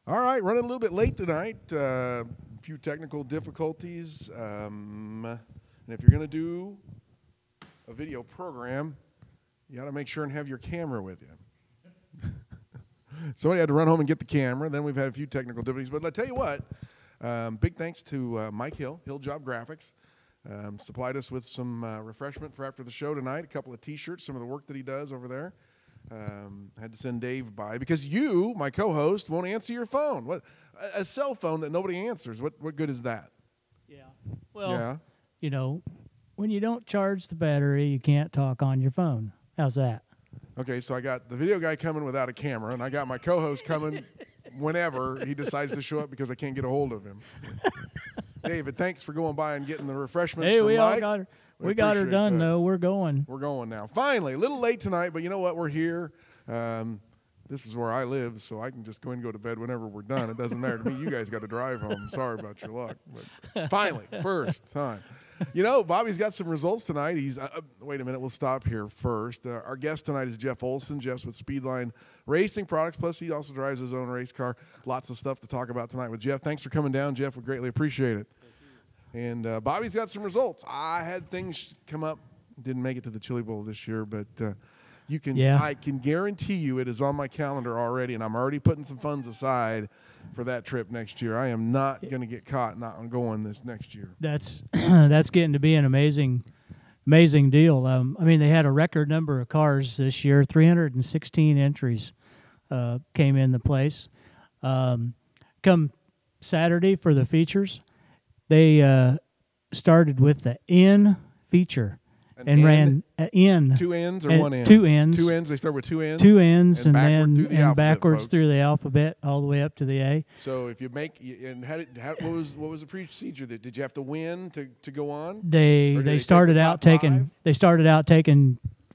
All right, running a little bit late tonight. A few technical difficulties. And if you're going to do a video program, you got to make sure and have your camera with you. Somebody had to run home and get the camera. Then we've had a few technical difficulties. But I'll tell you what, big thanks to Mike Hill, Hill Job Graphics. Supplied us with some refreshment for after the show tonight, a couple of T-shirts, some of the work that he does over there. Had to send Dave by because you, my co-host, won't answer your phone. What a cell phone that nobody answers. What good is that? Yeah. Well, you know, when you don't charge the battery, you can't talk on your phone. How's that? Okay, so I got the video guy coming without a camera, and I got my co-host coming whenever he decides to show up because I can't get a hold of him. David, thanks for going by and getting the refreshments. Hey, from we Mike. all got her. We got her done, though. We're going. We're going now. Finally, a little late tonight, but you know what? We're here. This is where I live, so I can just go and go to bed whenever we're done. It doesn't matter to me. You guys got to drive home. Sorry about your luck. But finally, first time. You know, Bobby's got some results tonight. He's wait a minute. We'll stop here first. Our guest tonight is Jeff Olson. Jeff's with Speedline Racing Products. Plus, he also drives his own race car. Lots of stuff to talk about tonight with Jeff. Thanks for coming down, Jeff. We greatly appreciate it. And Bobby's got some results. I had things come up. Didn't make it to the Chili Bowl this year, but you can. Yeah. I can guarantee you it is on my calendar already, and I'm already putting some funds aside for that trip next year. I am not going to get caught not going this next year. That's that's getting to be an amazing deal. I mean, they had a record number of cars this year. 316 entries came in the place. Come Saturday for the features, they started with the N feature. And ran in 2 ends or 1 end? 2 ends. 2 ends. They start with 2 ends. 2 ends and then folks. backwards through the alphabet all the way up to the A. So if you make and what was the procedure? Did you have to win to go on? They started out taking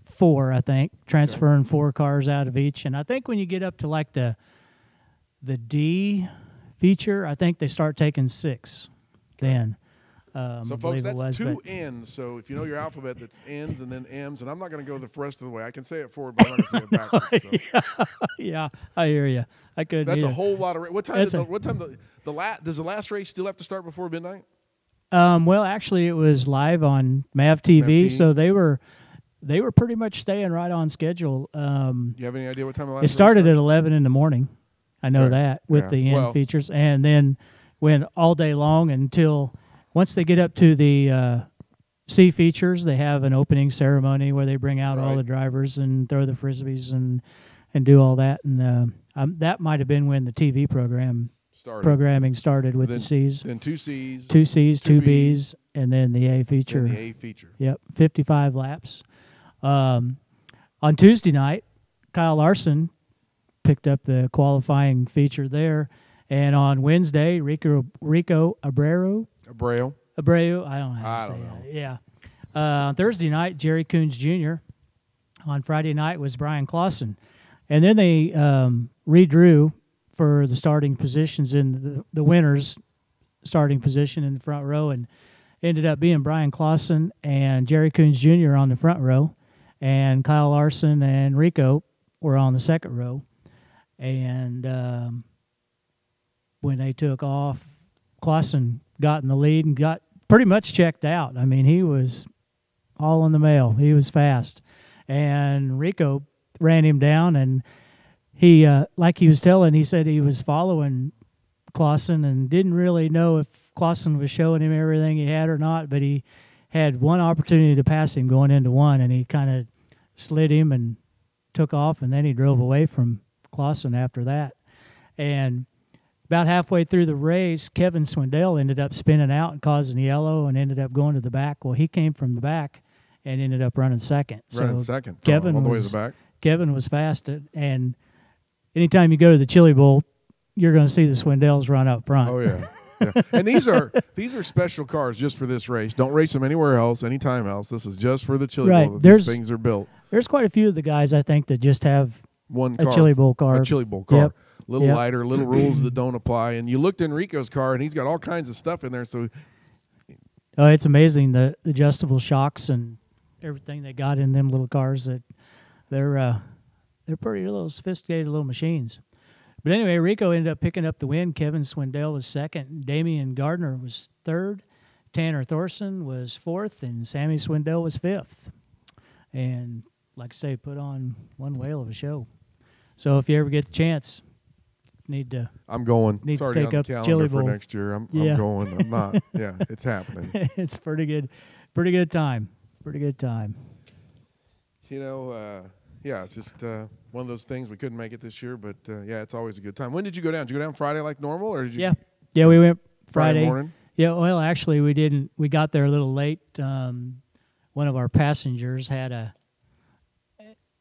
4, I think, transferring 4 cars out of each. And I think when you get up to like the D feature, I think they start taking 6 then. So, folks, that's 2 N's. So, if you know your alphabet, that's N's and then M's. And I'm not going to go the rest of the way. I can say it forward, but I'm not going to say it backwards. So. Yeah, I hear you. I couldn't. That's either. a whole lot of. What time? Does the last race still have to start before midnight? Well, actually, it was live on MAV TV, so they were pretty much staying right on schedule. You have any idea what time the last? It started at 11 in the morning. I know that with the end well, features, and then went all day long until. Once they get up to the C features, they have an opening ceremony where they bring out all the drivers and throw the Frisbees and do all that. And that might have been when the TV programming started with the C's. Then 2 C's. 2 C's, 2 B's, and then the A feature. And the A feature. Yep, 55 laps. On Tuesday night, Kyle Larson picked up the qualifying feature there. And on Wednesday, Rico Abreu, I don't know how to say that. Yeah. On Thursday night, Jerry Coons Jr. On Friday night was Brian Clausen. And then they redrew for the starting positions in the winners' starting position in the front row, and ended up being Brian Clausen and Jerry Coons Jr. on the front row, and Kyle Larson and Rico were on the second row. And when they took off, Clausen got in the lead and got pretty much checked out. I mean, he was all in the mail. He was fast. And Rico ran him down, and he, like he was telling, he said he was following Clausen and didn't really know if Clausen was showing him everything he had or not, but he had one opportunity to pass him going into one, and he kind of slid him and took off, and then he drove away from Clausen after that. And about halfway through the race, Kevin Swindell ended up spinning out and causing yellow and ended up going to the back. Well, he came from the back and ended up running second. Kevin all the way to the back. Kevin was fast, and anytime you go to the Chili Bowl, you're going to see the Swindells run up front. Oh yeah. Yeah. And these are special cars just for this race. Don't race them anywhere else, anytime else. This is just for the Chili Bowl that these things are built. There's quite a few of the guys, I think, that just have a Chili Bowl car. A Chili Bowl car. Yep. Little lighter, little rules that don't apply. And you looked in Rico's car, and he's got all kinds of stuff in there. So, it's amazing, the adjustable shocks and everything they got in them little cars. That they're pretty little sophisticated little machines. But anyway, Rico ended up picking up the win. Kevin Swindell was second. Damian Gardner was third. Tanner Thorson was fourth, and Sammy Swindell was fifth. And like I say, put on one whale of a show. So if you ever get the chance, need to I'm going. need It's to already take on the up calendar Chili for Bowl. next year. I'm Yeah. going. I'm not. Yeah, it's happening. it's pretty good time. Pretty good time. You know, yeah, it's just one of those things. We couldn't make it this year, but yeah, it's always a good time. When did you go down? Did you go down Friday like normal, or did you? Yeah, we went Friday Friday. morning. Yeah, well, actually, we didn't. We got there a little late. One of our passengers had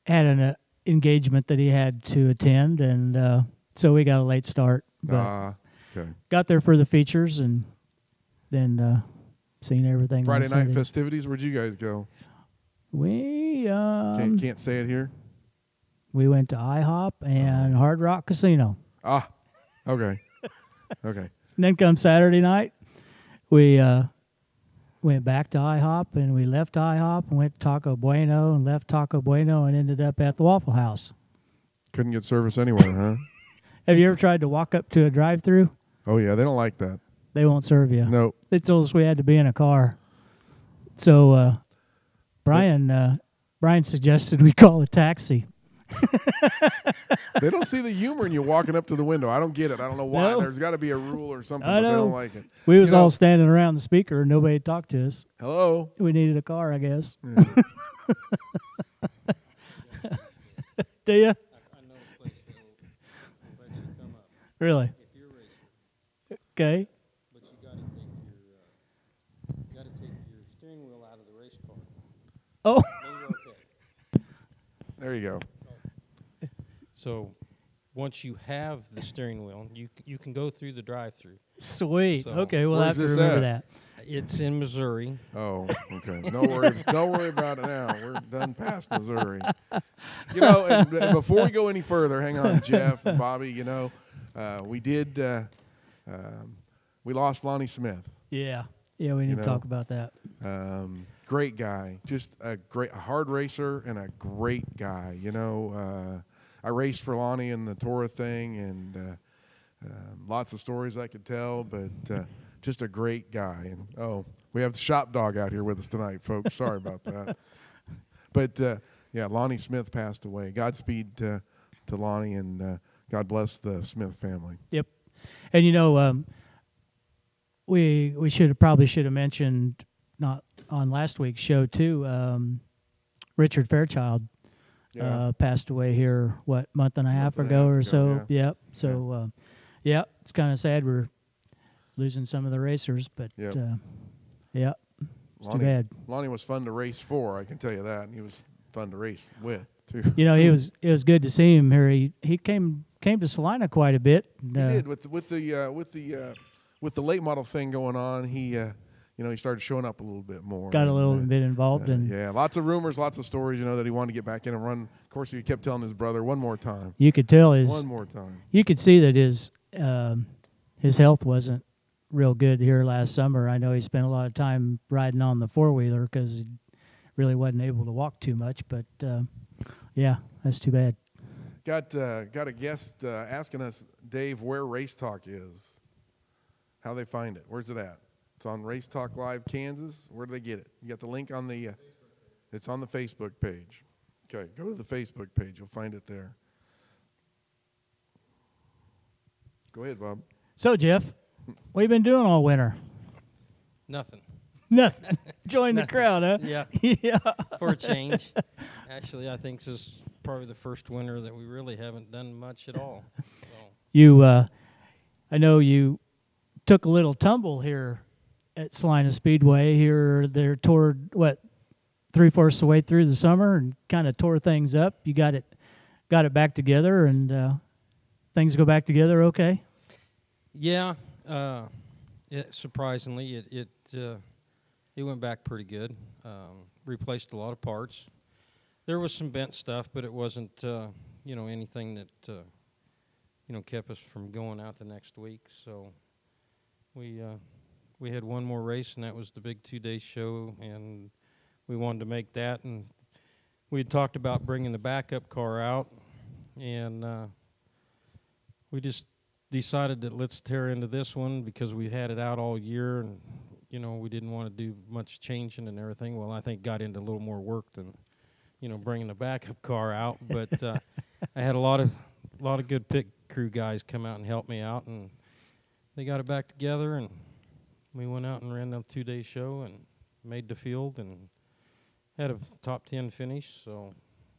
an engagement that he had to attend, and so we got a late start. But Okay. got there for the features, and then seen everything. on Friday night Sunday. festivities. Where'd you guys go? We Can't say it here. we went to IHOP and Hard Rock Casino. Okay. Okay. And then come Saturday night, we went back to IHOP, and we left IHOP and went to Taco Bueno and left Taco Bueno and ended up at the Waffle House. Couldn't get service anywhere, huh? Have you ever tried to walk up to a drive-through? Oh yeah, they don't like that. They won't serve you. No. They told us we had to be in a car. So Brian suggested we call a taxi. They don't see the humor in you walking up to the window. I don't get it. I don't know why. No. There's got to be a rule or something, I but they know. don't like it. We was You know- all standing around the speaker, and nobody talked to us. Hello. We needed a car, I guess. Yeah. Do you? I know a place that'll let you come up Really? if you're racing, Okay. but you got to take your steering wheel out of the race car. Oh, Then you're okay. There you go. So once you have the steering wheel, you can go through the drive-through. sweet. So, Okay, we'll where's have to this remember at? that. It's in Missouri. Oh, okay. Don't worry about it now. We're done past Missouri. You know, and before we go any further, hang on, Jeff and Bobby. You know, we did. We lost Lonnie Smith. Yeah. Yeah, we need to know. talk about that. Great guy, just a hard racer and a great guy. You know, I raced for Lonnie in the Torah thing, and lots of stories I could tell, but just a great guy. And we have the shop dog out here with us tonight, folks. Sorry about that. But yeah, Lonnie Smith passed away. Godspeed to Lonnie, and God bless the Smith family. Yep. And you know, we probably should have mentioned, not on last week's show too, Richard Fairchild Yeah. passed away here month and a half ago or so. yeah. Yep. So yeah, it's kind of sad we're losing some of the racers, but Yep. yeah, it's too bad. Lonnie was fun to race for, I can tell you that, and he was fun to race with too. You know, it was good to see him here. He came to Salina quite a bit. And, He did with the late model thing going on. He he started showing up a little bit more. got a and, little bit involved, and yeah, lots of rumors, lots of stories. You know that he wanted to get back in and run. Of course, he kept telling his brother one more time, you could tell one more time. you could see that his health wasn't real good here last summer. I know he spent a lot of time riding on the four-wheeler because he really wasn't able to walk too much. But yeah, that's too bad. Got a guest asking us, Dave, where Race Talk is, how they find it, where's it at? It's on Race Talk Live Kansas. Where do they get it? You got the link on the. It's on the Facebook page. Okay, go to the Facebook page. You'll find it there. Go ahead, Bob. So Jeff, what you been doing all winter? Nothing. Nothing. Join the crowd, huh? Yeah, Yeah. for a change. Actually, I think this is probably the first winter that we really haven't done much at all. So, You, I know you took a little tumble here at Salina Speedway here there toward 3/4 the way through the summer and kind of tore things up. You got it back together, and things go back together okay? yeah, surprisingly, it went back pretty good. Replaced a lot of parts. There was some bent stuff, but it wasn't anything that kept us from going out the next week. So we had one more race, and that was the big 2-day show, and we wanted to make that. And we had talked about bringing the backup car out, and we just decided that let's tear into this one because we had it out all year, and we didn't want to do much changing and everything. Well, I think got into a little more work than bringing the backup car out, but I had a lot of good pit crew guys come out and help me out, and they got it back together, and we went out and ran the 2-day show and made the field and had a top 10 finish. So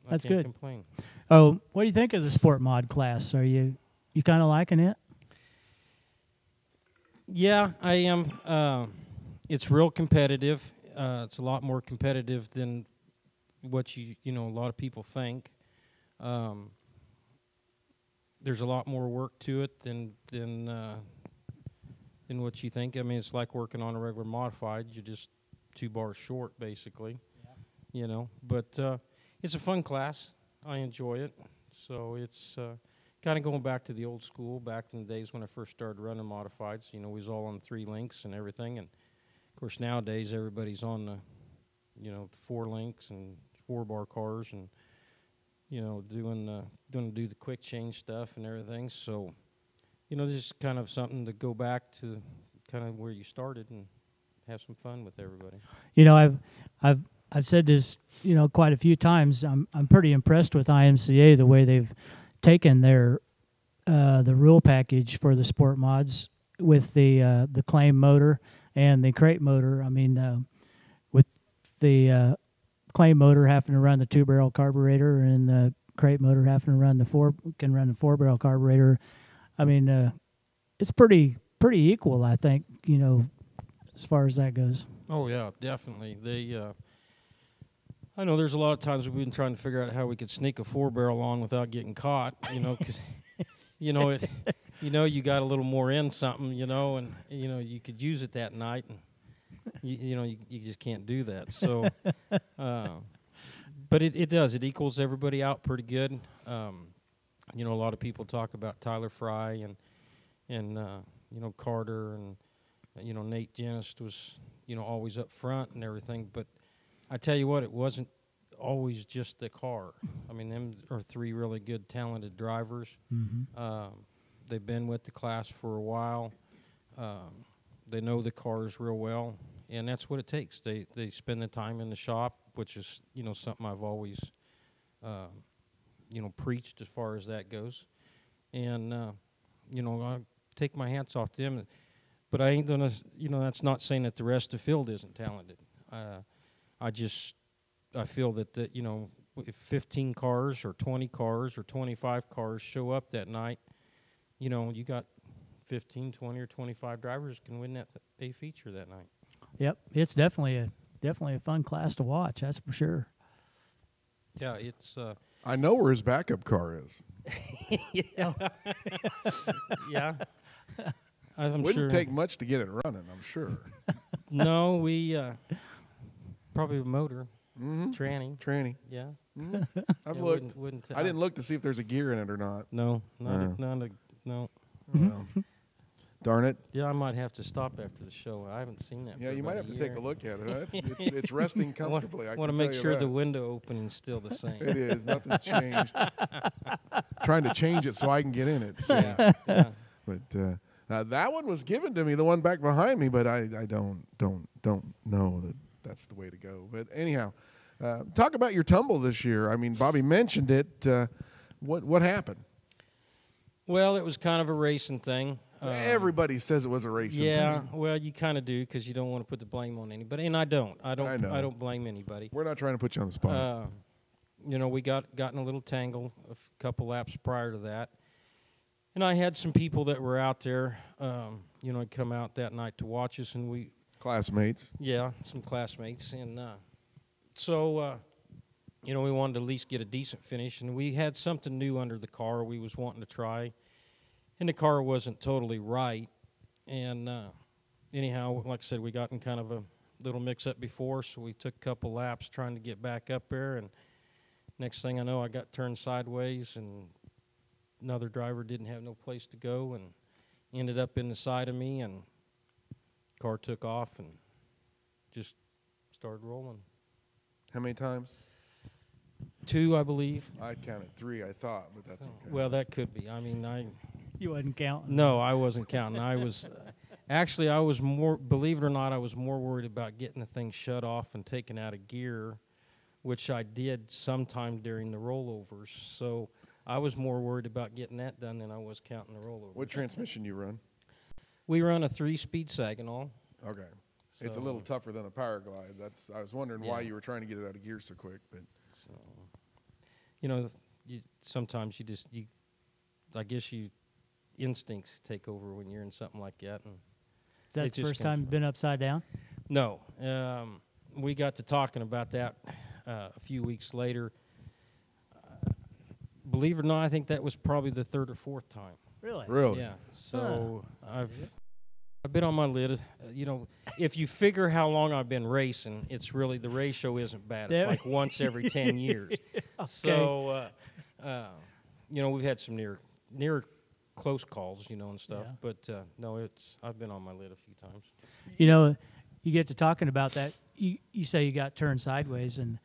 That's I can't good. complain. Oh, what do you think of the sport mod class? Are you kind of liking it? Yeah, I am. It's real competitive. It's a lot more competitive than what a lot of people think. There's a lot more work to it than what you think. I mean, it's like working on a regular modified. You're just 2 bars short, basically. Yeah. But it's a fun class. I enjoy it. So it's kind of going back to the old school, back in the days when I first started running modifieds. We was all on 3 links and everything. And, of course, nowadays everybody's on the, 4 links and 4-bar cars and, do the quick change stuff and everything. So, just kind of something to go back to kind of where you started and have some fun with everybody. I've said this, quite a few times. I'm pretty impressed with IMCA, the way they've taken their the rule package for the sport mods with the claim motor and the crate motor. I mean, with the claim motor having to run the 2-barrel carburetor and the crate motor having to run the 4-barrel carburetor. I mean, it's pretty equal, I think. As far as that goes. Oh yeah, definitely. I know there's a lot of times we've been trying to figure out how we could sneak a 4-barrel on without getting caught. Because you got a little more in something, and you could use it that night, and you just can't do that. So, but it does. It equals everybody out pretty good. A lot of people talk about Tyler Fry and Carter and Nate Jennist was always up front and everything. But I tell you what, it wasn't always just the car. I mean, them are 3 really good, talented drivers. Mm-hmm. They've been with the class for a while. They know the cars real well, and that's what it takes. They spend the time in the shop, which is something I've always preached as far as that goes. And I take my hats off to them. But I ain't gonna, that's not saying that the rest of the field isn't talented. I feel that if 15 cars or 20 cars or 25 cars show up that night, you got 15, 20, or 25 drivers can win that A feature that night. Yep, it's definitely a fun class to watch. That's for sure. Yeah, it's. I know where his backup car is. Yeah. Yeah. I'm Wouldn't sure. take much to get it running, I'm sure. No, we probably a motor. Mm-hmm. Tranny. Yeah. Mm-hmm. I've Yeah, looked. wouldn't I didn't look to see if there's a gear in it or not. No, no. Well, darn it. Yeah, I might have to stop after the show. I haven't seen that. Yeah, for you might about have to year. take a look at it. It's resting comfortably. I want to can make tell you sure that. the window opening's still the same. It is. Nothing's changed. Trying to change it so I can get in it. So. Yeah. But that one was given to me, the one back behind me, but I don't know that that's the way to go. But anyhow, talk about your tumble this year. I mean, Bobby mentioned it. What happened? Well, it was kind of a racing thing. Everybody says it was a racing thing. Yeah, well, you kind of do because you don't want to put the blame on anybody, and I don't. I know. I don't blame anybody. We're not trying to put you on the spot. We got in a little tangle a couple laps prior to that. And I had some people that were out there, had come out that night to watch us, and we... Classmates. Yeah, some classmates. And so, we wanted to at least get a decent finish, and we had something new under the car we was wanting to try. And the car wasn't totally right. And anyhow, like I said, we got in kind of a little mix-up before, so we took a couple laps trying to get back up there. And next thing I know, I got turned sideways, and another driver didn't have no place to go and ended up in the side of me, and car took off and just started rolling. How many times? 2, I believe. I counted 3, I thought, but that's okay. Well, that could be. I mean, You wasn't counting. No, I wasn't counting. I was actually I was more, believe it or not, I was more worried about getting the thing shut off and taken out of gear, which I did sometime during the rollovers. So I was more worried about getting that done than I was counting the rollovers. What transmission you run? We run a 3-speed Saginaw. Okay. It's a So- little tougher than a Powerglide. I was wondering why Yeah. you were trying to get it out of gear so quick, but So, you know, sometimes I guess instincts take over when you're in something like that. And Is that it the just first comes time you've been upside down? no, we got to talking about that a few weeks later. Believe it or not, I think that was probably the third or fourth time. Really? really. Yeah. So I've been on my lid. You know, if you figure how long I've been racing, it's really the ratio isn't bad. It's Yeah. like once every 10 years. So, you know, we've had some near close calls, you know, and stuff. Yeah. But no, I've been on my lid a few times. You know, you get to talking about that. You say you got turned sideways, and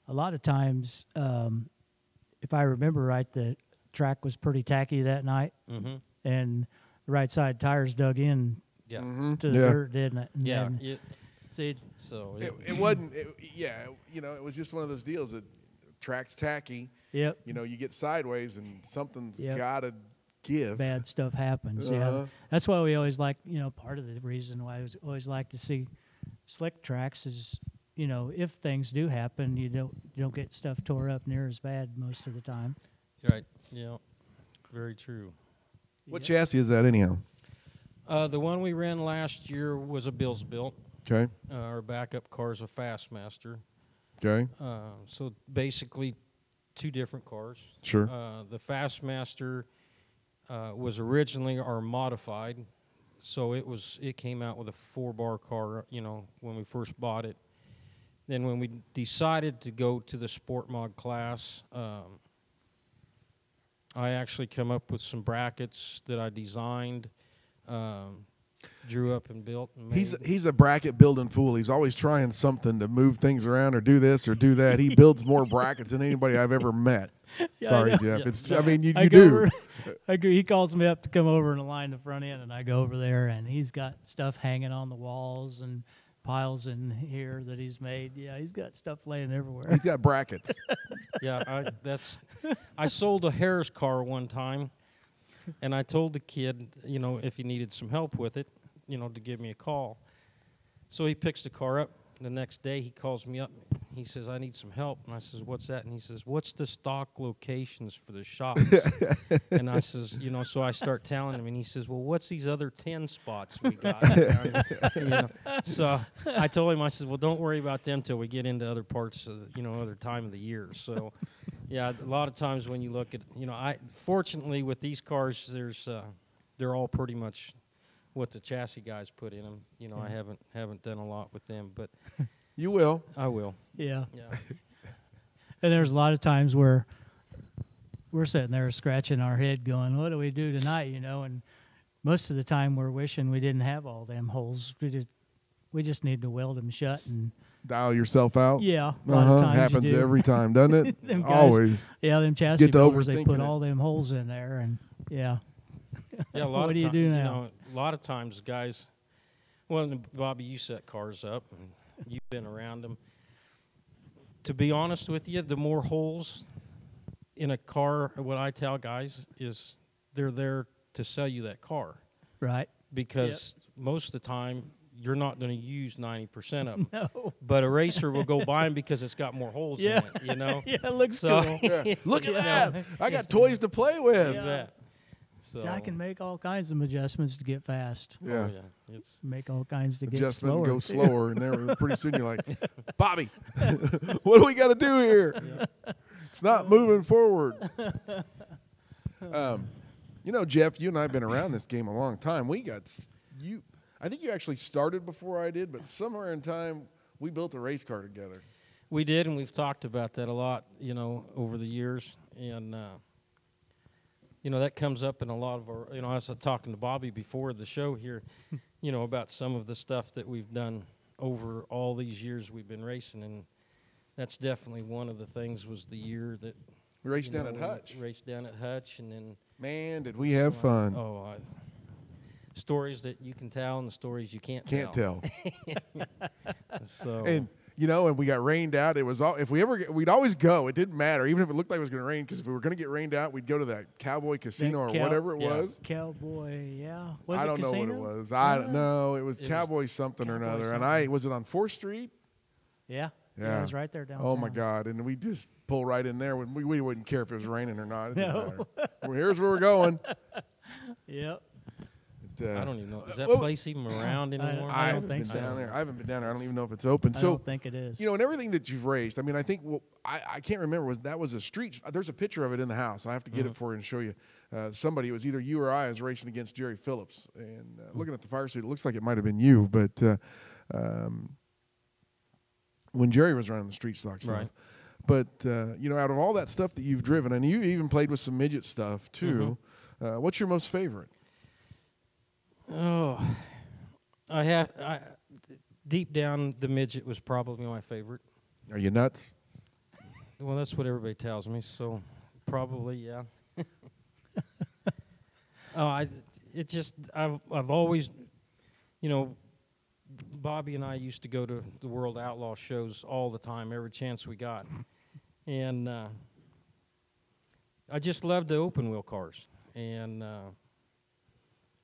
a lot of times, if I remember right, the track was pretty tacky that night, Mm-hmm. and the right side tires dug in Yeah. Mm-hmm. to the dirt, didn't it? And Yeah. then, see, So It wasn't. You know, it was just one of those deals that track's tacky. yep, You know, you get sideways and something's Yep. gotta give. bad stuff happens. Uh-huh. Yeah, that's why we always like. You know, part of the reason why I always like to see slick tracks is, you know, if things do happen, you don't get stuff tore up near as bad most of the time. right. Yeah. Very true. What Yep. chassis is that anyhow? The one we ran last year was a Bills built. Okay. Our backup car is a Fastmaster. Okay. So basically, two different cars. Sure. The Fastmaster was originally our modified, so it came out with a 4-bar car. You know, when we first bought it. Then when we decided to go to the Sport Mod class, I actually come up with some brackets that I designed, drew up and built. And made. He's a bracket building fool. He's always trying something to move things around or do this or do that. He builds more brackets than anybody I've ever met. Yeah, I Sorry, know. Jeff. Yeah. It's. I mean, you I go do. over- I go, he calls me up to come over and align the front end, and I go over there, and he's got stuff hanging on the walls and piles in here that he's made. Yeah, he's got stuff laying everywhere. He's got brackets. Yeah, I sold a Harris car one time, and I told the kid, you know, if he needed some help with it, you know, to give me a call. So he picks the car up. The next day he calls me up. He says, I need some help. And I says, what's that? And he says, what's the stock locations for the shops? And I says, you know, so I start telling him, and he says, well, what's these other 10 spots we got? You know? So I told him, I said, well, don't worry about them till we get into other parts of, you know, other time of the year. So, yeah, a lot of times when you look at, you know, fortunately with these cars, they're all pretty much what the chassis guys put in them. You know, I haven't done a lot with them, but You will. I will. Yeah. Yeah. And there's a lot of times where we're sitting there scratching our head going, what do we do tonight, you know? And most of the time we're wishing we didn't have all them holes. We just need to weld them shut. And, Dial yourself out. yeah, a lot of times Happens you do. every time, doesn't it? Them guys- Always. Yeah, them chassis to builders, they overthinking put it. all them holes in there. And, yeah. Yeah, a lot What of do you do now? You know, a lot of times, guys. Well, and Bobby, you set cars up, and you've been around them. To be honest with you, the more holes in a car, what I tell guys is they're there to sell you that car, Right. because most of the time you're not going to use 90% of them. No. But a racer will go buy them because it's got more holes Yeah. in it, you know. Yeah, it looks So- cool. Yeah. Look at Yeah. that. I got toys to play with. Yeah. Yeah. So I can make all kinds of adjustments to get fast. Yeah. Oh, yeah. It's Make all kinds to get Adjustment slower. go too. slower, and then pretty soon you're like, Bobby, what do we got to do here? It's not moving forward. You know, Jeff, you and I have been around this game a long time. I think you actually started before I did, but somewhere in time we built a race car together. We did, and we've talked about that a lot, you know, over the years. And, you know, that comes up in a lot of our, you know, I was talking to Bobby before the show here, you know, about some of the stuff that we've done over all these years we've been racing. And that's definitely one of the things was the year that We raced you down know, at Hutch. we raced down at Hutch, and then Man, did we have fun. Stories that you can tell and the stories you can't tell. So And and we got rained out. It was all if we ever we'd always go. It didn't matter, even if it looked like it was going to rain, because if we were going to get rained out, we'd go to that Cowboy Casino or whatever it was. Cowboy, yeah. Was I it don't casino? know what it was. I don't know. It was It Cowboy something or Cowboy another. something. And was it on 4th Street? Yeah. Yeah. It was right there downtown. Oh my God! And we just pull right in there. We wouldn't care if it was raining or not. It didn't No. matter. Well, here's where we're going. Yep. I don't even know. Is that well, place even around anymore? I don't haven't think been so. down there. I haven't been down there. I don't even know if it's open. I So don't think it is. and everything that you've raced. I mean, I think I can't remember. That was a street. There's a picture of it in the house. I have to get it for you and show you. Somebody, it was either you or I, was racing against Jerry Phillips. And looking at the fire suit, it looks like it might have been you. But when Jerry was running the street stock stuff. Right. But out of all that stuff that you've driven, and you even played with some midget stuff too. What's your most favorite? Oh, deep down, the midget was probably my favorite. Are you nuts? Well, that's what everybody tells me, so probably, yeah. I've always, Bobby and I used to go to the World Outlaw shows all the time, every chance we got. And I just loved the open wheel cars. And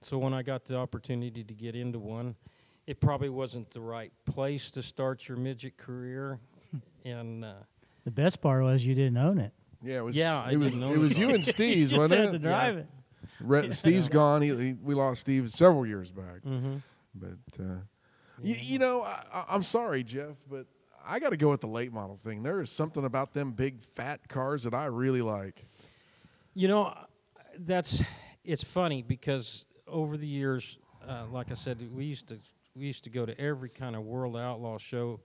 so when I got the opportunity to get into one, it probably wasn't the right place to start your midget career. And the best part was you didn't own it. Yeah, it was. Yeah, I it was. didn't know It was that. you and Steve's, You just wasn't had it? to drive it. Steve's gone. We lost Steve several years back. mhm. But I'm sorry, Jeff, but I got to go with the late model thing. There is something about them big fat cars that I really like. It's funny because over the years, like I said, we used to go to every kind of World Outlaw show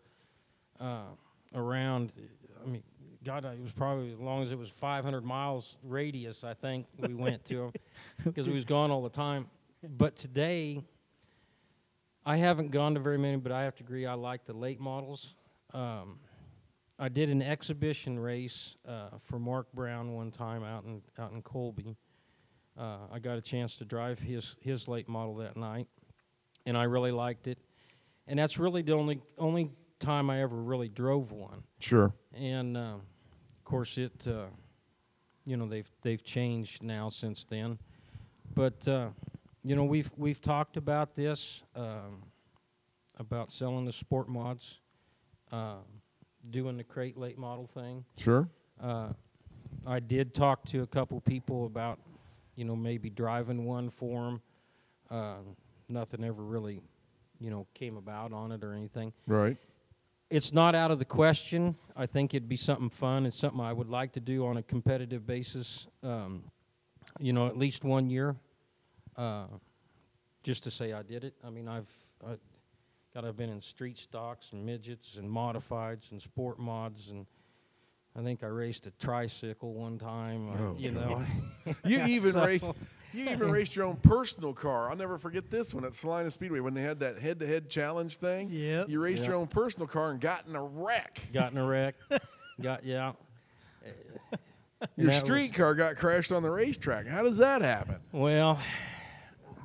around. I mean, God, it was probably as long as it was 500 miles radius, I think we went to them because we was gone all the time. But today, I haven't gone to very many, but I have to agree I like the late models. I did an exhibition race for Mark Brown one time out in Colby. I got a chance to drive his late model that night, and I really liked it. And that's really the only time I ever really drove one. Sure. And of course, they've changed now since then. But we've talked about this, about selling the sport mods, doing the crate late model thing. Sure. I did talk to a couple people about, maybe driving one for them. Nothing ever really, came about on it or anything. Right. It's not out of the question. I think it'd be something fun. It's something I would like to do on a competitive basis, at least 1 year, just to say I did it. I mean, I've been in street stocks and midgets and modifieds and sport mods, and I think I raced a tricycle one time. You even raced your own personal car. I'll never forget this one at Salina Speedway when they had that head-to-head challenge thing. Yep. You raced Yep. your own personal car and got in a wreck. Got in a wreck. Your that street car got crashed on the racetrack. How does that happen? Well,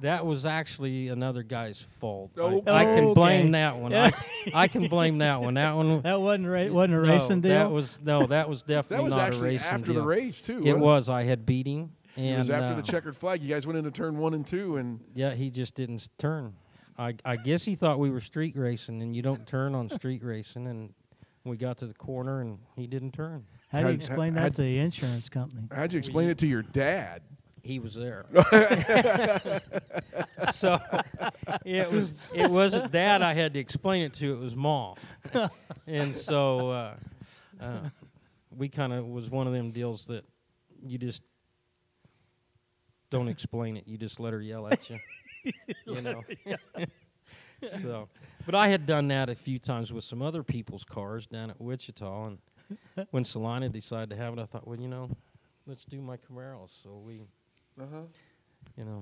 that was actually another guy's fault. Oh, I can okay. blame that one. Yeah. I can blame that one. That one That wasn't a racing deal. That was definitely That was not a actually racing after deal. the race, too. It wasn't was. I had beat him. And, It was after the checkered flag. You guys went into turn 1 and 2, and Yeah, he just didn't turn. I guess he thought we were street racing, and you don't turn on street racing. And we got to the corner, and he didn't turn. How do you How'd- explain that how'd- to the insurance company? how'd you explain it to your dad? He was there. So it wasn't Dad I had to explain it to, it was Mom. And so we kind of was one of them deals that you just don't explain it. You just let her yell at you. So, but I had done that a few times with some other people's cars down at Wichita, and when Salina decided to have it, I thought, well, let's do my Camaros. So we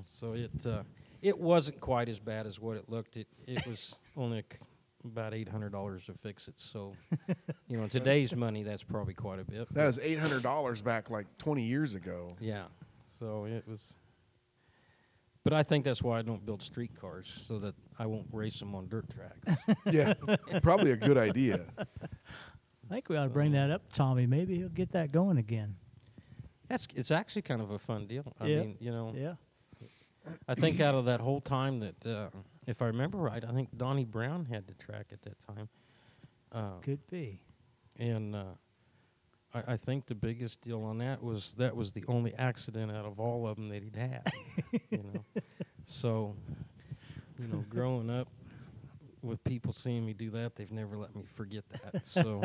so it wasn't quite as bad as what it looked. It was only about $800 to fix it. So, today's money, that's probably quite a bit. That was $800 back like 20 years ago. Yeah. So it was. But I think that's why I don't build street cars, so that I won't race them on dirt tracks. Yeah, probably a good idea. I think we ought to bring that up, Tommy. Maybe he'll get that going again. It's actually kind of a fun deal. I Yeah. mean, you know, Yeah. I think out of that whole time that, if I remember right, I think Donnie Brown had the track at that time. Could be. And I think the biggest deal on that was the only accident out of all of them that he'd had. You know, so you know, growing up with people seeing me do that, they've never let me forget that. So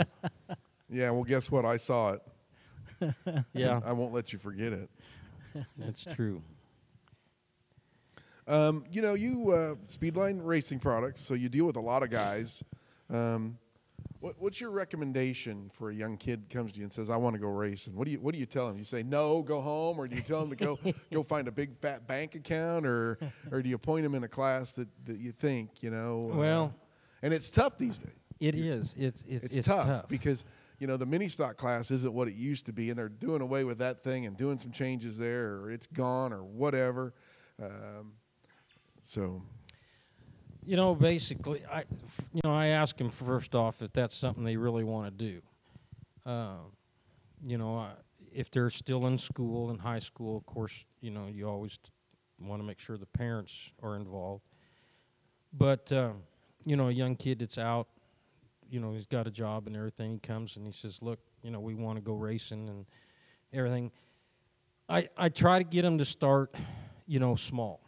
Yeah, well, guess what? I saw it. yeah, I won't let you forget it. that's true. You know, you Speedline Racing Products, so you deal with a lot of guys. What's your recommendation for a young kid comes to you and says, "I want to go racing"? What do you tell him? You say no, go home, or do you tell him to go find a big fat bank account, or do you point him in a class that you think, you know? Well, and it's tough these days. it is. It's tough because you know the mini stock class isn't what it used to be, and they're doing away with that thing and doing some changes there, or it's gone, or whatever. So. You know, basically, I ask them first off if that's something they really want to do. You know, if they're still in school, in high school, of course, you know, you always want to make sure the parents are involved. But, you know, a young kid that's out, you know, he's got a job and everything, he comes and he says, look, you know, we want to go racing and everything. I try to get them to start, you know, small.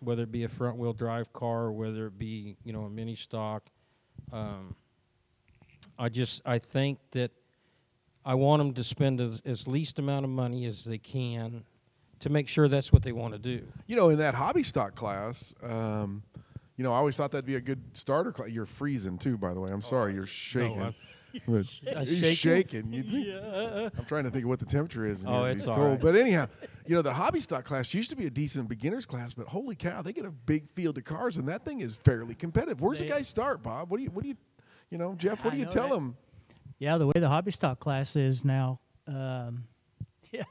Whether it be a front-wheel drive car or whether it be, you know, a mini stock. I think that I want them to spend as least amount of money as they can to make sure that's what they want to do. You know, in that hobby stock class, you know, I always thought that'd be a good starter class. You're freezing too, by the way. I'm sorry, you're shaking. But you're shaking. Yeah. I'm trying to think of what the temperature is. In Oh, here. it's all cold. right. But anyhow, you know, the hobby stock class used to be a decent beginner's class, but holy cow, they get a big field of cars, and that thing is fairly competitive. Where's the guys start, Bob? What do you know, Jeff? What do you tell them? Yeah, the way the hobby stock class is now, yeah,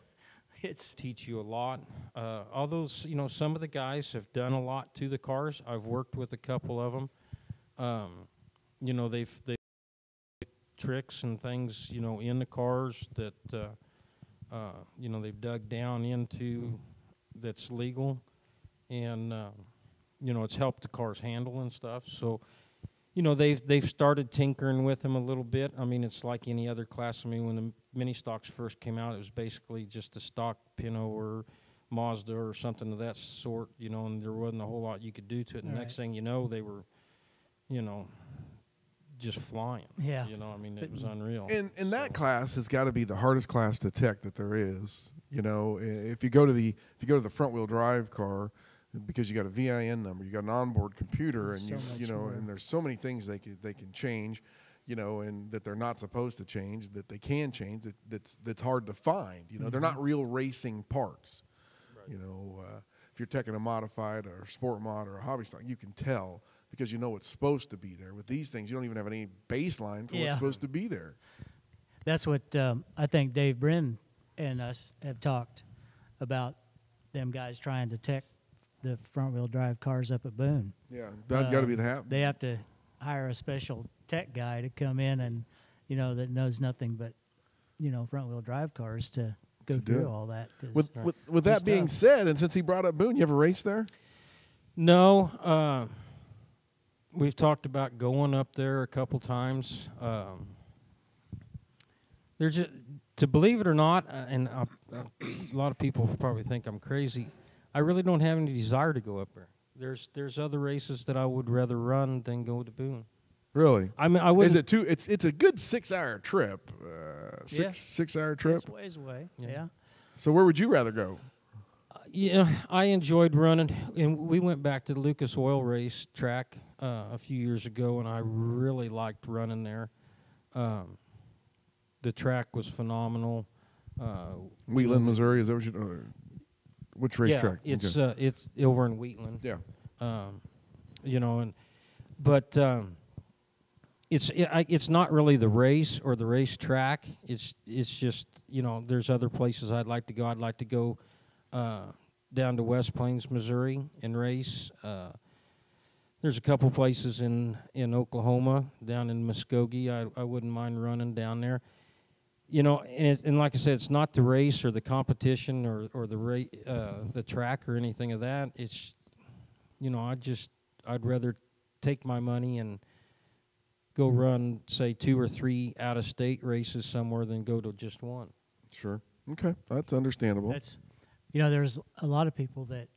it's Teach you a lot. Although, you know, some of the guys have done a lot to the cars. I've worked with a couple of them. You know, they tricks and things, you know, in the cars that, you know, they've dug down into that's legal. And, you know, it's helped the cars handle and stuff. So, you know, they've started tinkering with them a little bit. I mean, it's like any other class. I mean, when the mini stocks first came out, it was basically just a stock Pinto or Mazda or something of that sort, you know, and there wasn't a whole lot you could do to it. And the next thing you know, they were, you know, just flying. Yeah. You know, I mean, it was unreal. And that class has got to be the hardest class to tech that there is. You know, if you go to the front wheel drive car, because you got a VIN number, you got an onboard computer, and you know, more. and there's so many things they can change, you know, and that they're not supposed to change, that they can change, that's hard to find. You know, they're not real racing parts. Right. You know, if you're teching a modified or sport mod or a hobby stock, you can tell because you know it's supposed to be there. With these things, you don't even have any baseline for what's supposed to be there. That's what I think Dave Brin and us have talked about, them guys trying to tech the front-wheel drive cars up at Boone. Yeah, that's got to be the hat. They have to hire a special tech guy to come in and, you know, that knows nothing but, you know, front-wheel drive cars to go through all that. With that being said, and since he brought up Boone, you ever raced there? No. We've talked about going up there a couple times. There's just, to believe it or not, and a lot of people probably think I'm crazy, I really don't have any desire to go up there. There's other races that I would rather run than go to Boone. Really? I mean, I would. Is it too? It's a good 6-hour trip. Six-hour trip. It's ways away. Yeah. Yeah. So where would you rather go? Yeah, I enjoyed running, and we went back to the Lucas Oil Race track a few years ago, and I really liked running there. The track was phenomenal. Wheatland, Missouri. Is that what you? Which racetrack? Yeah, it's over in Wheatland. Yeah. You know, but it's not really the race or the racetrack. It's just, you know, there's other places I'd like to go. I'd like to go down to West Plains, Missouri, and race. There's a couple places in Oklahoma, down in Muskogee. I wouldn't mind running down there. You know, and like I said, it's not the race or the competition or the track or anything of that. It's, you know, I'd rather take my money and go run, say, 2 or 3 out-of-state races somewhere than go to just one. Sure. Okay, that's understandable. That's, you know, there's a lot of people that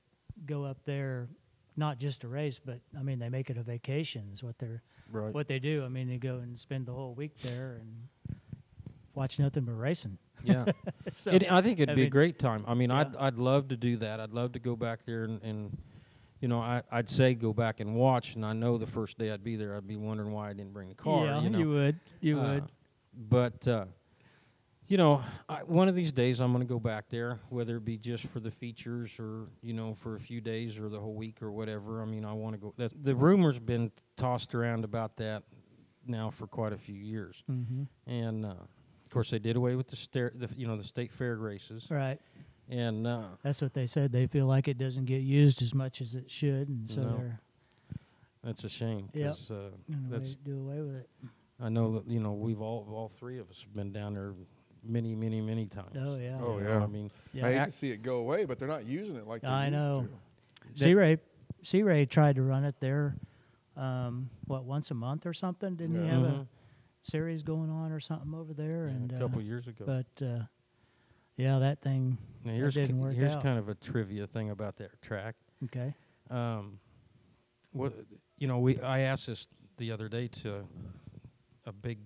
go up there not just to race, but I mean they make it a vacation. Is what they do. I mean they go and spend the whole week there and watch nothing but racing. Yeah. So, I think it'd be a mean, great time. I mean, yeah. I'd love to do that. I'd love to go back there and you know, I'd say go back and watch. And I know the first day I'd be there, I'd be wondering why I didn't bring the car. Yeah, you know? you would. But you know, one of these days I'm going to go back there, whether it be just for the features or, you know, for a few days or the whole week or whatever. I mean, I want to go. The rumor's been tossed around about that now for quite a few years. Mm-hmm. And, of course, they did away with the state fair races. Right. And That's what they said. They feel like it doesn't get used as much as it should, and so No. That's a shame. Yep. 'Cause, they do away with it. I know that, you know, we've all 3 of us have been down there many times. Oh yeah. Oh, You yeah. know, I mean, Yeah. I hate to see it go away, but they're not using it like they I used know. to. Sea Ray tried to run it there, once a month or something? Didn't he Yeah. have Mhm. a series going on or something over there? yeah, And a couple years ago. but yeah, that thing Now, that didn't work here's out. kind of a trivia thing about that track. Okay. What you know, I asked this the other day to a big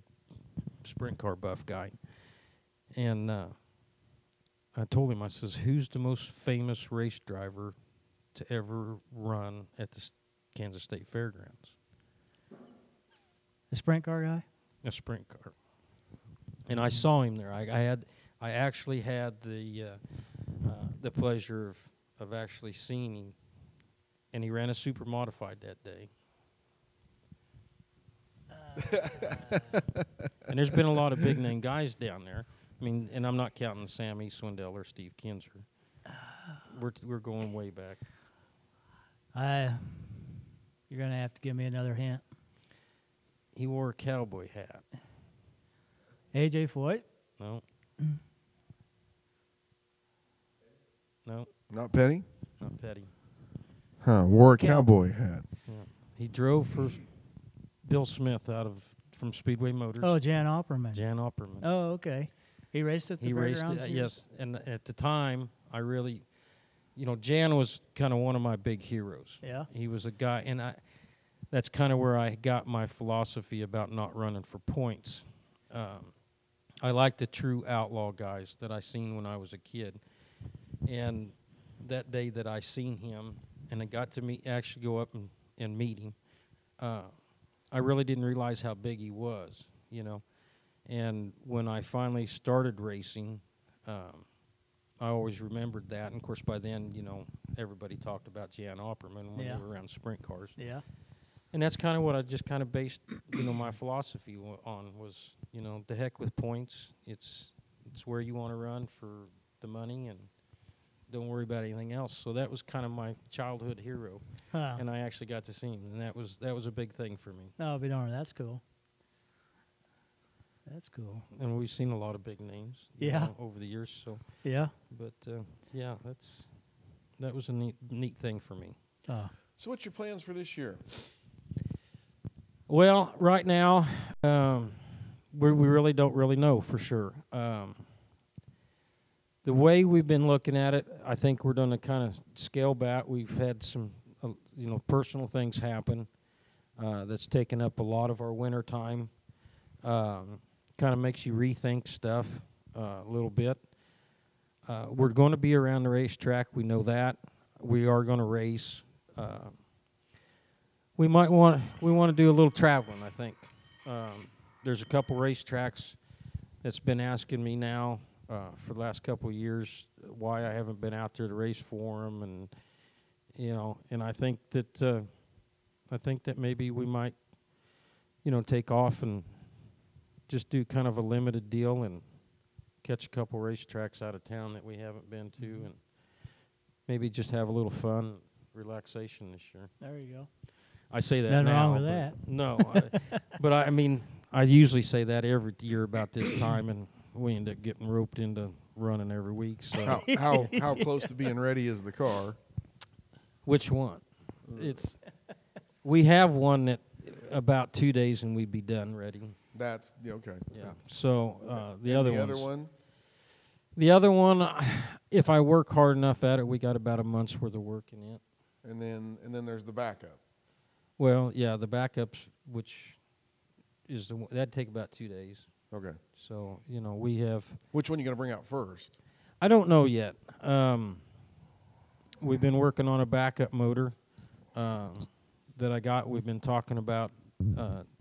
sprint car buff guy, and I told him, I says, "Who's the most famous race driver to ever run at the Kansas State Fairgrounds?" The sprint car guy. A sprint car. And I saw him there. I actually had the pleasure of actually seeing him, and he ran a super modified that day. And there's been a lot of big name guys down there. I mean, and I'm not counting Sammy Swindell or Steve Kinzer. We're going way back. You're gonna have to give me another hint. He wore a cowboy hat. AJ Foyt. No. No, Not Petty? not Petty. Huh, wore a Cow- cowboy hat. He drove for Bill Smith from Speedway Motors. Oh, Jan Opperman. Jan Opperman. Oh, okay. He raced at the He raced fairgrounds it, here? yes. And at the time, I really, you know, Jan was kind of one of my big heroes. Yeah. He was a guy, and that's kind of where I got my philosophy about not running for points. I like the true outlaw guys that I seen when I was a kid. And that day that I seen him, and I got to actually go up and meet him, I really didn't realize how big he was, you know. And when I finally started racing, I always remembered that. And, of course, by then, you know, everybody talked about Jan Opperman when Yeah. they were around sprint cars. Yeah. And that's kind of what I just kind of based, you know, my philosophy on was, you know, the heck with points. It's where you want to run for the money, and don't worry about anything else. So that was kind of my childhood hero, Huh. and I actually got to see him, and that was a big thing for me. Oh, be darned. That's cool. That's cool. And we've seen a lot of big names, you Yeah. know, over the years. So, Yeah. but yeah, that was a neat thing for me. Oh. So what's your plans for this year? Well, right now, we really don't really know for sure. The way we've been looking at it, I think we're going to kind of scale back. We've had some, you know, personal things happen that's taken up a lot of our winter time. Kind of makes you rethink stuff a little bit. We're going to be around the racetrack. We know that. We are going to race. We want to do a little traveling, I think. There's a couple racetracks that's been asking me now for the last couple of years why I haven't been out there to race for them, and you know, and I think that maybe we might, you know, take off and just do kind of a limited deal and catch a couple racetracks out of town that we haven't been to, and maybe just have a little fun, relaxation this year. There you go. I say that Nothing now. wrong with but that. No, but I mean, I usually say that every year about this time, and we end up getting roped into running every week. So How close to being ready is the car? which one? It's we have one that about 2 days and we'd be done ready. That's okay. Yeah. So the And other the ones, other one. the other one, if I work hard enough at it, we got about a month's worth of work in it. And then there's the backup. Well, yeah, the backups, which is that'd take about 2 days. Okay. So we have. Which one you gonna bring out first? I don't know yet. We've been working on a backup motor that I got. We've been talking about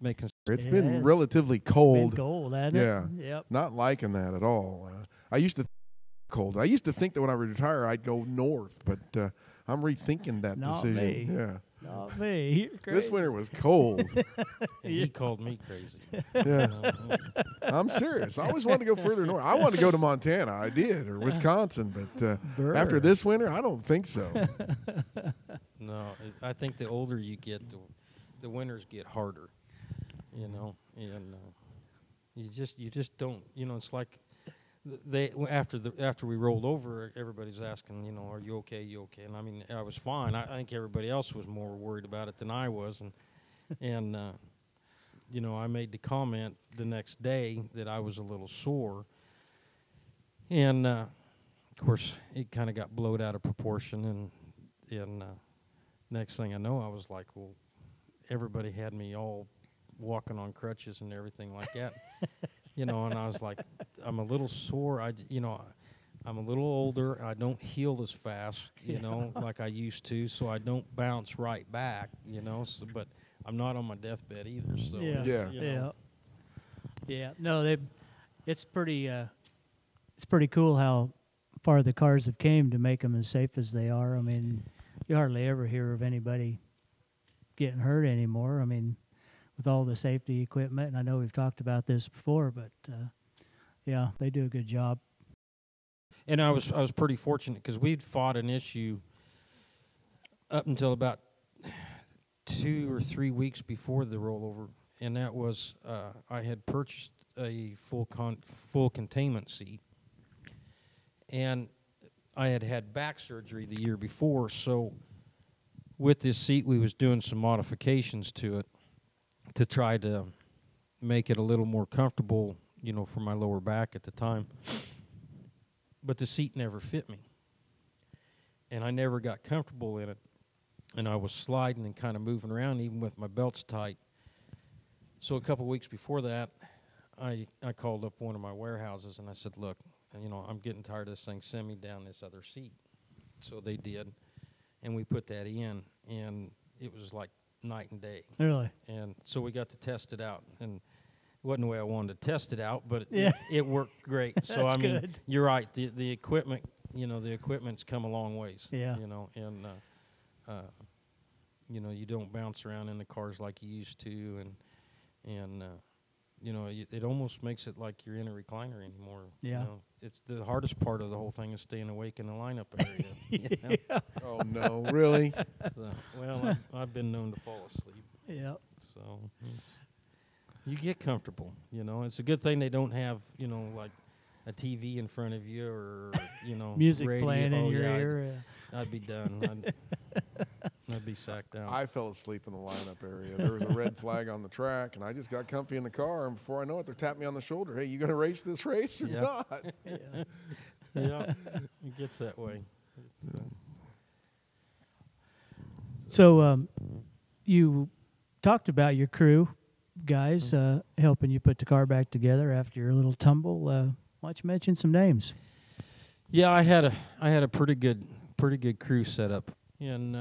making. It's It been has relatively Been cold. gold, hasn't Yeah. it? Yep. Not liking that at all. I used to cold. I used to think that when I retire I'd go north, but I'm rethinking that Not decision. me. Yeah. Not me. You're This crazy. winter was cold. And he called me crazy. Yeah. I'm serious. I always wanted to go further north. I wanted to go to Montana. I did, or Wisconsin, but after Brr. this winter, I don't think so. No, I think the older you get, the winters get harder. And you just don't. It's like after we rolled over, everybody's asking, are you okay? You okay? And I mean, I was fine. I think everybody else was more worried about it than I was, and I made the comment the next day that I was a little sore, and of course it kind of got blown out of proportion, and next thing I know, I was like, well, everybody had me all walking on crutches and everything like that. And I was like, I'm a little sore. I'm a little older. I don't heal as fast, like I used to, so I don't bounce right back, So, but I'm not on my deathbed either. So Yeah. Yeah. Yeah. Yeah. No, it's pretty cool how far the cars have came to make them as safe as they are. I mean, you hardly ever hear of anybody getting hurt anymore. I mean, with all the safety equipment, and I know we've talked about this before, but yeah, they do a good job. And I was pretty fortunate because we'd fought an issue up until about 2 or 3 weeks before the rollover, and that was I had purchased a full containment seat, and I had had back surgery the year before. So with this seat, we was doing some modifications to it to try to make it a little more comfortable, for my lower back at the time. But the seat never fit me, and I never got comfortable in it, and I was sliding and kind of moving around even with my belts tight. So a couple weeks before that, I called up one of my warehouses and I said, look, I'm getting tired of this thing, send me down this other seat. So they did, and we put that in, and it was like night and day. Really? And so we got to test it out, and it wasn't the way I wanted to test it out, but Yeah. it worked great. So That's I mean, good. you're right. The equipment, the equipment's come a long ways. Yeah. And you don't bounce around in the cars like you used to, and it almost makes it like you're in a recliner anymore. Yeah. It's the hardest part of the whole thing is staying awake in the lineup area. Yeah. Oh no, really? So, well, I've been known to fall asleep. Yeah. So you get comfortable, It's a good thing they don't have, like a TV in front of you or, Music radio. playing in Oh, your yeah, ear. I'd be done. I'd be sacked out. I fell asleep in the lineup area. There was a red flag on the track, and I just got comfy in the car. And before I know it, they're tapping me on the shoulder. Hey, you going to race this race or Yeah. not? Yeah. Yeah, it gets that way. So you talked about your crew guys helping you put the car back together after your little tumble. Why don't you mention some names? Yeah, I had a pretty good crew set up, and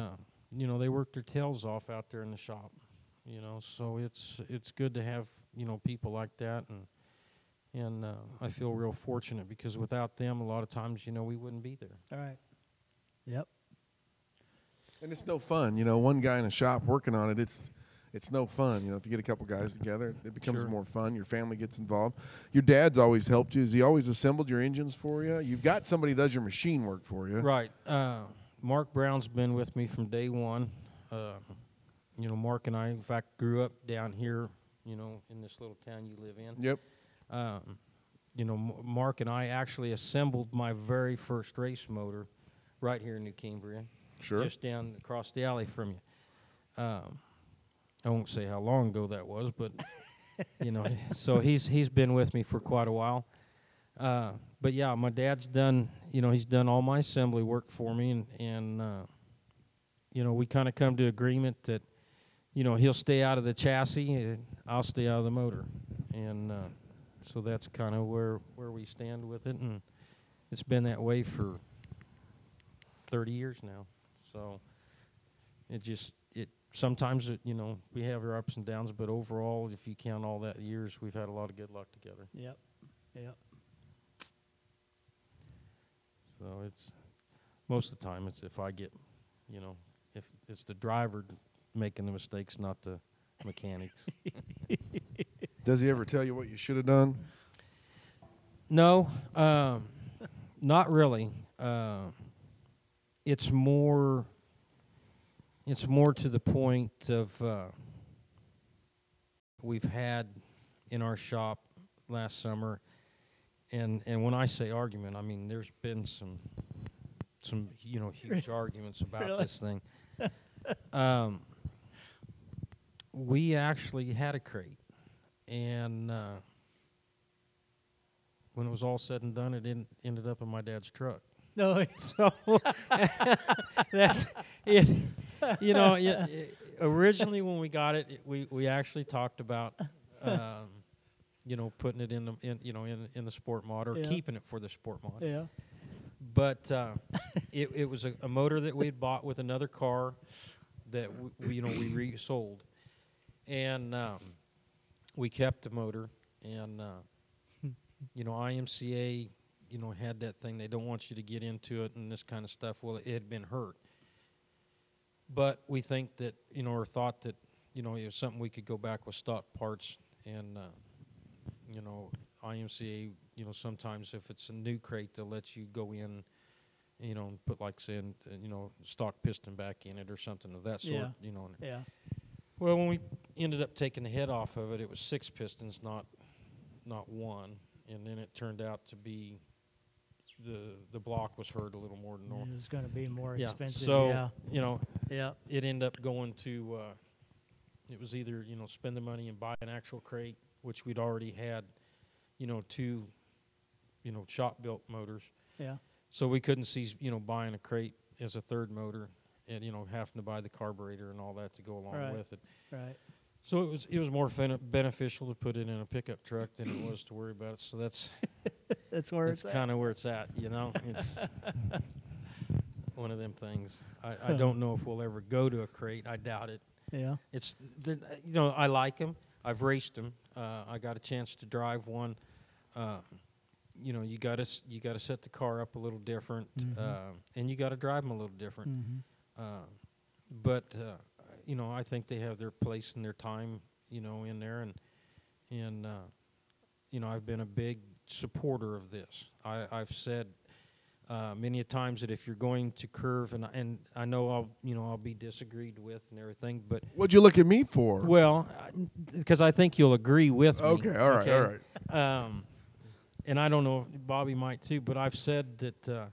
they worked their tails off out there in the shop, So it's good to have people like that, and I feel real fortunate because without them, a lot of times we wouldn't be there. All right. Yep. And it's no fun. One guy in a shop working on it, it's no fun. If you get a couple guys together, it becomes Sure. more fun. Your family gets involved. Your dad's always helped you. Has he always assembled your engines for you? You've got somebody that does your machine work for you. Right. Mark Brown's been with me from day one. Mark and I, in fact, grew up down here, in this little town you live in. Yep. Mark and I actually assembled my very first race motor right here in New Cambrian. Sure. Just down across the alley from you. I won't say how long ago that was, but, so he's been with me for quite a while. But, yeah, my dad's done, he's done all my assembly work for me, and we kind of come to agreement that, he'll stay out of the chassis and I'll stay out of the motor. And so that's kind of where we stand with it, and it's been that way for 30 years now. So sometimes we have our ups and downs, but overall, if you count all that years, we've had a lot of good luck together. Yep. So it's most of the time it's if I get, if it's the driver making the mistakes, not the mechanics. Does he ever tell you what you should have done? No, not really. It's more to the point of we've had in our shop last summer, and when I say argument, I mean there's been some huge arguments about Really? this thing. We actually had a crate, and when it was all said and done, it ended up in my dad's truck. No, So that's it. Originally when we got it, we actually talked about putting it in the sport mod, or Yeah. keeping it for the sport mod. yeah. But it was a motor that we had bought with another car that we resold, and we kept the motor, and IMCA had that thing. They don't want you to get into it and this kind of stuff. Well, it had been hurt. But we think that, or thought that, it was something we could go back with stock parts. And, IMCA, sometimes if it's a new crate, they'll let you go in, and put, like, say, stock piston back in it or something of that sort, Yeah. Yeah. Well, when we ended up taking the head off of it, it was 6 pistons, not one. And then it turned out to be the block was hurt a little more than normal. It was going to be more Yeah. expensive. So Yeah. it ended up going to. It was either spend the money and buy an actual crate, which we'd already had, 2, shop built motors. Yeah. So we couldn't see buying a crate as a third motor, and having to buy the carburetor and all that to go along Right. with it. Right. So it was more beneficial to put it in a pickup truck than it was to worry about it. So that's That's where it's at. kind of where it's at. It's one of them things. I don't know if we'll ever go to a crate. I doubt it. Yeah. It's I like them. I've raced them. I got a chance to drive one. You got to set the car up a little different, and you got to drive them a little different. Mm-hmm. But I think they have their place and their time, in there, and I've been a big supporter of this. I've said many a times that if you're going to curve, and I know I'll be disagreed with and everything, but What'd you look at me for? well, because I think you'll agree with me. Okay, all right. And I don't know if Bobby might too, but I've said that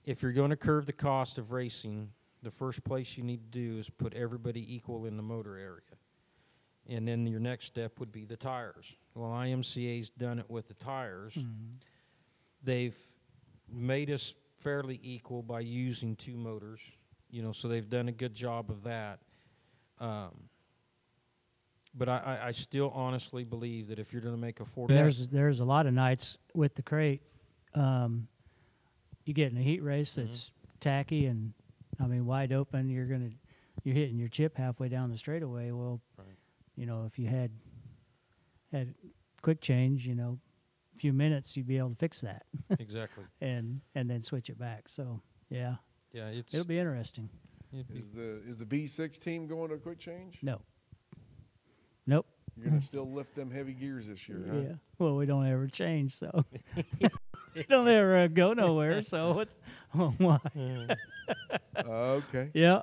if you're going to curve the cost of racing, the first place you need to do is put everybody equal in the motor area. And then your next step would be the tires. Well, IMCA's done it with the tires. Mm-hmm. They've made us fairly equal by using 2 motors, so they've done a good job of that. But I still honestly believe that if you're going to make a Ford... There's a lot of nights with the crate. You get in a heat race that's tacky and, wide open. You're hitting your chip halfway down the straightaway. Well, Right. If you had quick change, a few minutes, you'd be able to fix that Exactly. and then switch it back. So yeah, Yeah, it'll be interesting. Is the B6 team going to a quick change? No. Nope. You're gonna still lift them heavy gears this year, huh? Yeah. Well, we don't ever change, so. they don't ever go nowhere. So what's why? Okay. Yeah.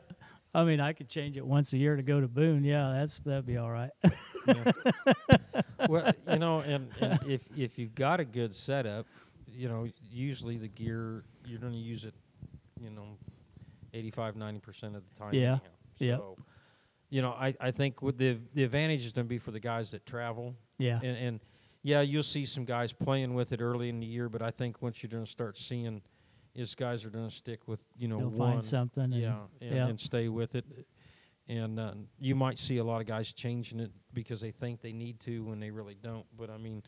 I mean, I could change it once a year to go to Boone. Yeah, that'd be all right. Well, you know, and if you've got a good setup, you know, usually the gear you're going to use it, you know, 85-90% of the time. Yeah. Anyhow. Yep. So, you know, I think with the advantage is going to be for the guys that travel. Yeah. And yeah, you'll see some guys playing with it early in the year, but I think once you're going to start seeing is guys are going to stick with, you know, They'll one. find something. And, Yeah, and stay with it. And you might see a lot of guys changing it because they think they need to when they really don't. But, I mean,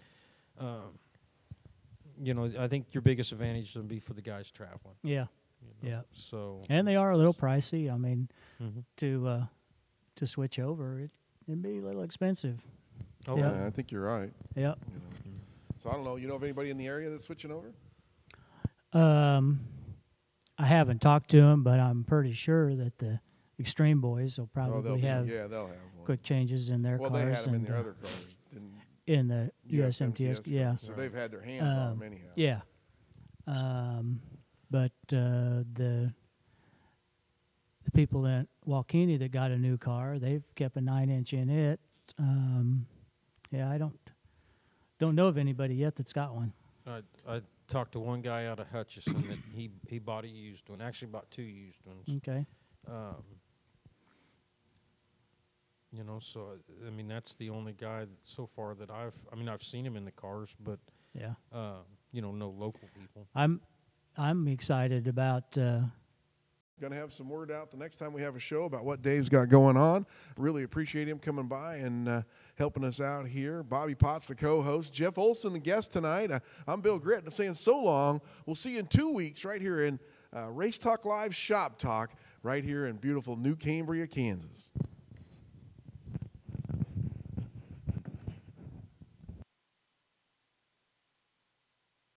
you know, I think your biggest advantage will be for the guys traveling. Yeah. You know? Yeah. So. And they are a little pricey. I mean, Mhm. to switch over, it'd be a little expensive. Oh, Yeah. Yeah, I think you're right. Yep. You know. So I don't know. You know of anybody in the area that's switching over? I haven't talked to him, but I'm pretty sure that the Extreme Boys will probably have yeah, they'll have one. quick changes in their Well, cars. they had them in and, their other cars. Didn't in the USMTS. cars. Yeah. So they've had their hands on them anyhow. Yeah. But the people at Walkeny that got a new car, they've kept a 9-inch in it. Yeah, I don't know of anybody yet that's got one. I talked to one guy out of Hutchison that he bought a used one. Actually, bought 2 used ones. Okay. You know, so I mean that's the only guy that so far that I've seen him in the cars, but Yeah. you know, no local people. I'm excited about. Going to have some word out the next time we have a show about what Dave's got going on. Really appreciate him coming by and helping us out here. Bobby Potts, the co-host. Jeff Olson, the guest tonight. I'm Bill Gritton. I'm saying so long. We'll see you in 2 weeks right here in Race Talk Live Shop Talk right here in beautiful New Cambria, Kansas.